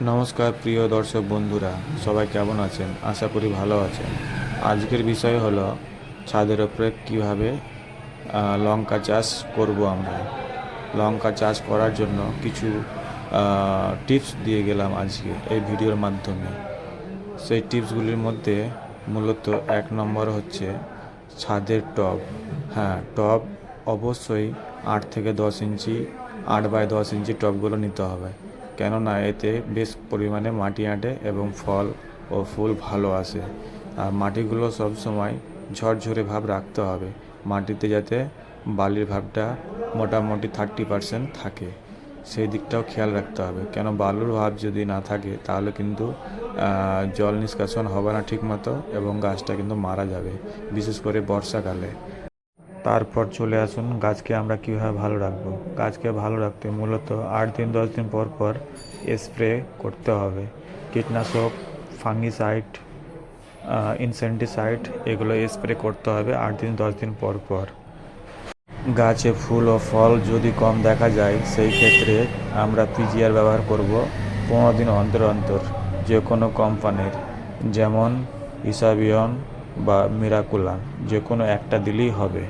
নমস্কার প্রিয় দর্শক বন্ধুরা, সবাই কেমন আছেন? আশা করি ভালো আছেন। আজকের বিষয় হলো ছাদের উপরে কীভাবে লঙ্কা চাষ করব আমরা। লঙ্কা চাষ করার জন্য কিছু টিপস দিয়ে গেলাম আজকে এই ভিডিওর মাধ্যমে। সেই টিপসগুলির মধ্যে মূলত 1 নম্বর হচ্ছে ছাদের টব। হ্যাঁ, টব অবশ্যই 8 থেকে 10 ইঞ্চি, 8 বাই 10 ইঞ্চি টবগুলো নিতে হবে, কেননা এতে বেশ পরিমাণে মাটি আঁটে এবং ফল ও ফুল ভালো আসে। আর মাটিগুলো সবসময় ঝরঝরে ভাব রাখতে হবে, মাটিতে যাতে বালির ভাবটা মোটামুটি 30% থাকে, সেই দিকটাও খেয়াল রাখতে হবে। কেন বালুর ভাব যদি না থাকে তাহলে কিন্তু জল নিষ্কাশন হবে না ঠিকমতো এবং গাছটা কিন্তু মারা যাবে, বিশেষ করে বর্ষাকালে। তারপর চলে আসুন গাছকে আমরা কীভাবে ভালো রাখবো। গাছকে ভালো রাখতে মূলত 8 দিন 10 দিন পর পর স্প্রে করতে হবে। কীটনাশক, ফাঙ্গিসাইড, ইনসেক্টিসাইড এগুলো স্প্রে করতে হবে 8 দিন 10 দিন পর পর। গাছে ফুল ও ফল যদি কম দেখা যায় সেই ক্ষেত্রে আমরা পিজিআর ব্যবহার করব 15 দিন অন্তর অন্তর, যে কোনো কোম্পানির, যেমন ইসাবিয়ন বা মিরাকুলা, যে কোনো একটা দিলেই হবে।